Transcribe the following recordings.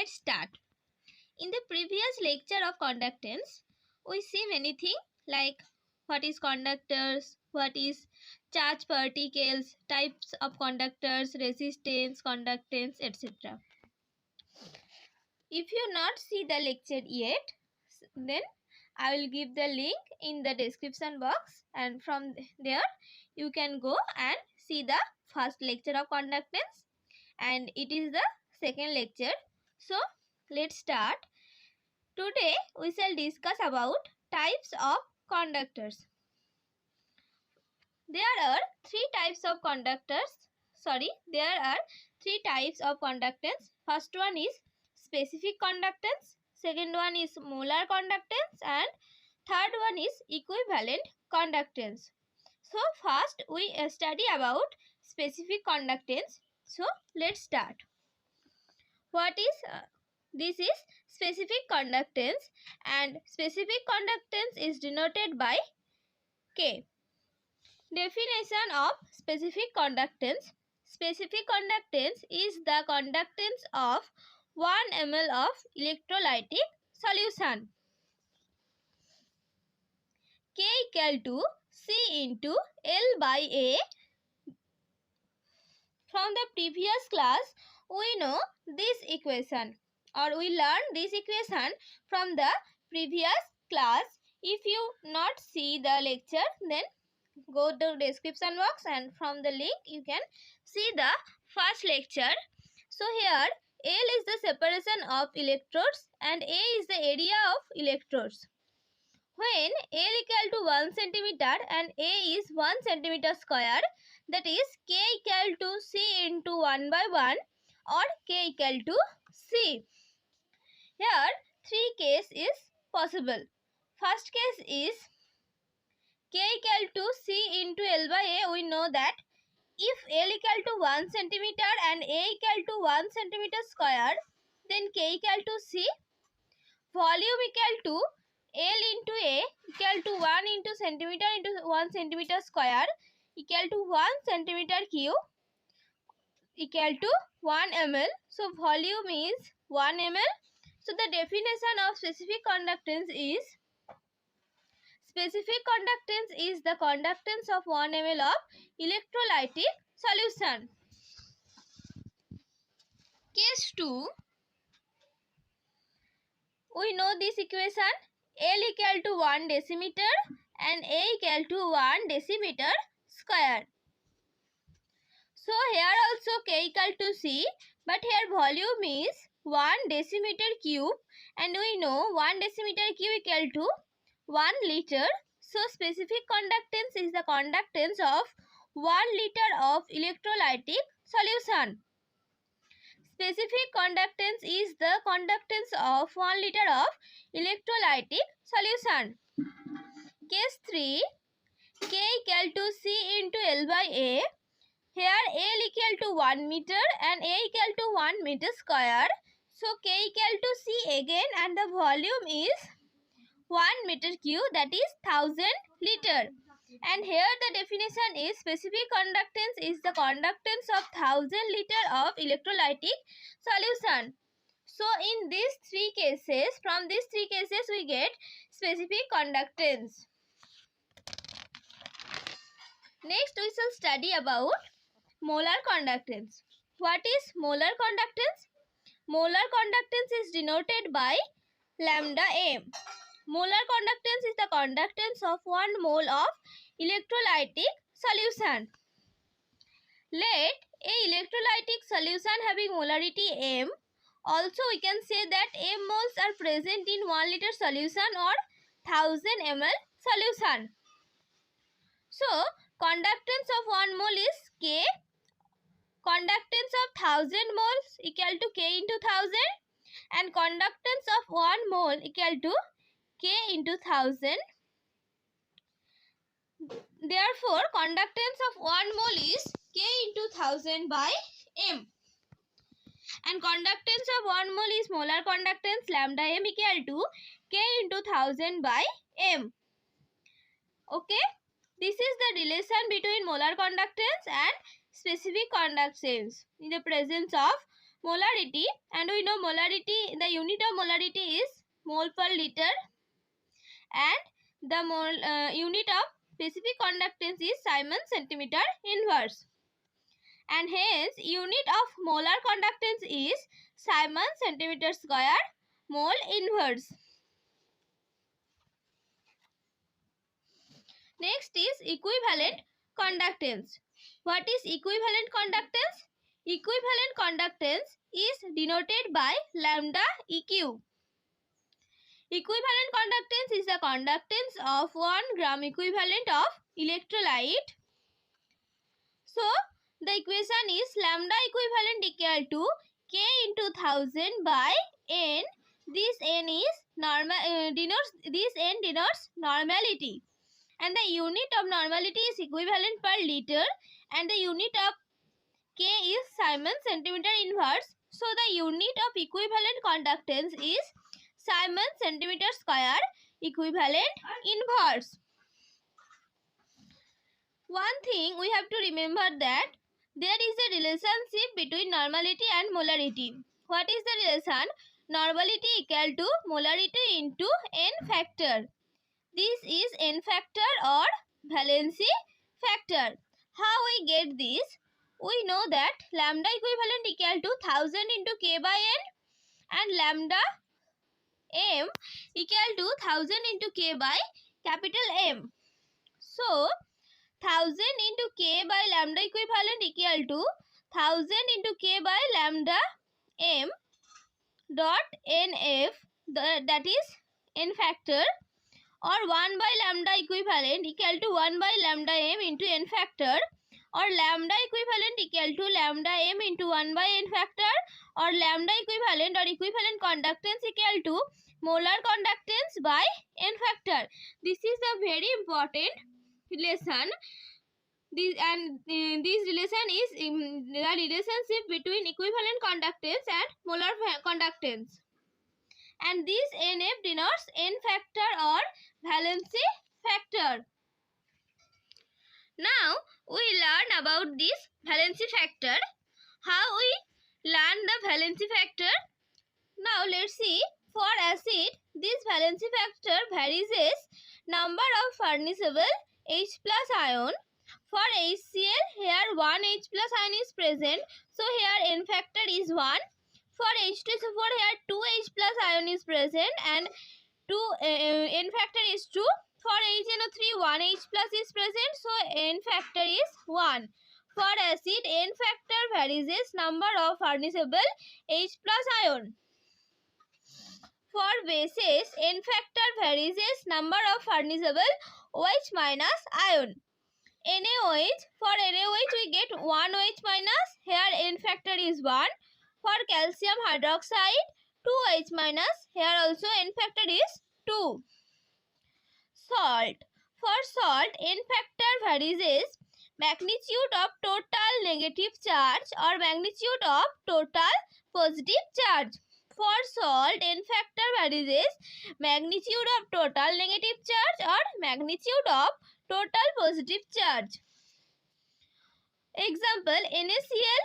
let's start. In the previous lecture of conductance, we see many things like what is conductors, what is charge particles, types of conductors, resistance, conductance, etc. If you not see the lecture yet, then I will give the link in the description box, and from there you can go and see the first lecture of conductance, and it is the second lecture. So let's start. Today we shall discuss about types of conductors. There are three types of conductors. There are three types of conductance. First one is specific conductance, second one is molar conductance, and third one is equivalent conductance. So first we study about specific conductance. So let's start. What is this is specific conductance, and specific conductance is denoted by K. Definition of specific conductance. Specific conductance is the conductance of 1 ml of electrolytic solution. K equal to C into L by A. From the previous class, we know this equation, or we learned this equation from the previous class. If you not see the lecture, then go to description box, and from the link you can see the first lecture. So here L is the separation of electrodes and A is the area of electrodes. When L equal to 1 cm and A is 1 cm square, that is K equal to C into 1 by 1 or K equal to C. Here three cases is possible. First case is K equal to C into L by A. We know that if L equal to 1 cm and A equal to 1 cm square, then K equal to C. Volume equal to L into A equal to 1 into centimeter into 1 centimeter square equal to 1 centimeter cube equal to 1 ml. So volume is 1 ml. So the definition of specific conductance is: specific conductance is the conductance of 1 ml of electrolytic solution. Case 2. We know this equation: L equal to 1 decimeter and A equal to 1 decimeter square. So here also K equal to C, but here volume is 1 decimeter cube, and we know 1 decimeter cube equal to 1 liter. So specific conductance is the conductance of 1 liter of electrolytic solution. Specific conductance is the conductance of 1 liter of electrolytic solution. Case 3. K equal to C into L by A. Here L equal to 1 meter and A equal to 1 meter square. So K equal to C again, and the volume is 1 meter cube, that is 1000 liter. And here the definition is: specific conductance is the conductance of 1000 liter of electrolytic solution. So in these three cases, from these three cases we get specific conductance. Next we shall study about molar conductance. What is molar conductance? Molar conductance is denoted by lambda m. Molar conductance is the conductance of 1 mole of electrolytic solution. Let a electrolytic solution having molarity m. Also we can say that m moles are present in 1 liter solution or 1000 ml solution. So conductance of 1 mole is K. Conductance of 1000 moles equal to K into 1000, and conductance of 1 mole equal to K into 1000. Therefore, conductance of 1 mole is K into 1000 by M. And conductance of 1 mole is molar conductance lambda M equal to K into 1000 by M. Okay. This is the relation between molar conductance and specific conductance in the presence of molarity, and we know molarity, the unit of molarity is mole per liter, and the unit of specific conductance is Siemens centimeter inverse, and hence unit of molar conductance is Siemens centimeter square mole inverse. Next is equivalent conductance. What is equivalent conductance? Equivalent conductance is denoted by lambda EQ. Equivalent conductance is the conductance of 1 gram equivalent of electrolyte. So, the equation is lambda equivalent equal to K into 1000 by N. This N denotes normality. And the unit of normality is equivalent per liter, and the unit of K is Siemens centimeter inverse. So the unit of equivalent conductance is Siemens centimeter square equivalent inverse. One thing we have to remember that there is a relationship between normality and molarity. What is the relation? Normality equal to molarity into N factor. This is N factor or valency factor. How we get this? We know that lambda equivalent equal to 1000 into K by N, and lambda M equal to 1000 into K by capital M. So, 1000 into K by lambda equivalent equal to 1000 into K by lambda M dot NF, that is N factor, or 1 by lambda equivalent equal to 1 by lambda M into N factor, or lambda equivalent equal to lambda M into 1 by N factor, or lambda equivalent or equivalent conductance equal to molar conductance by N factor. This is a very important relation. This relation is the relationship between equivalent conductance and molar conductance. And this NF denotes N factor or valency factor. Now we learn about this valency factor. How we learn the valency factor? Now let's see. For acid, this valency factor varies as number of furnissible H plus ion. For HCl, here 1 H plus ion is present, so here N factor is 1. For H2SO4, here 2 H plus ion is present and N factor is 2. For HNO3, 1 H plus is present, so N factor is 1. For acid, N factor varies as number of furnissible H plus ion. For bases, N factor varies as number of furnissible OH minus ion. NaOH, for NaOH we get 1 OH minus, here N factor is 1. For calcium hydroxide, 2 OH minus, here also N factor is 2. Salt, for salt N factor varies as magnitude of total negative charge or magnitude of total positive charge. For salt, N factor varies as magnitude of total negative charge or magnitude of total positive charge. Example, NaCl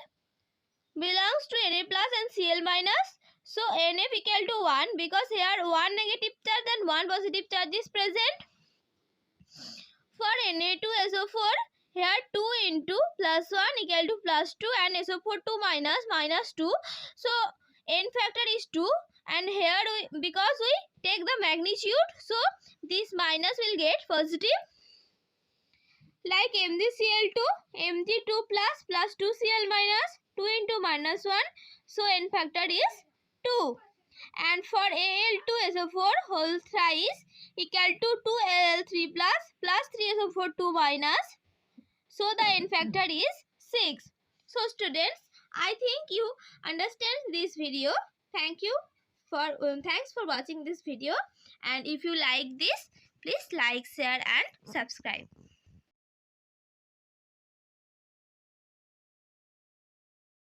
belongs to Na plus and Cl minus. So, NF equal to 1 because here 1 negative charge and 1 positive charge is present. For Na2SO4, here 2 into plus 1 equal to plus 2 and SO4 2 minus 2. So, N factor is 2, and here because we take the magnitude, so this minus will get positive. Like MgCl2, Mg2 plus 2Cl minus, 2 into minus 1, so N factor is 2. And for Al2SO4 whole thrice equal to 2Al3 plus 3SO4 2 minus, so the N factor is 6. So students, I think you understand this video. Thanks for watching this video, and if you like this, please like, share and subscribe.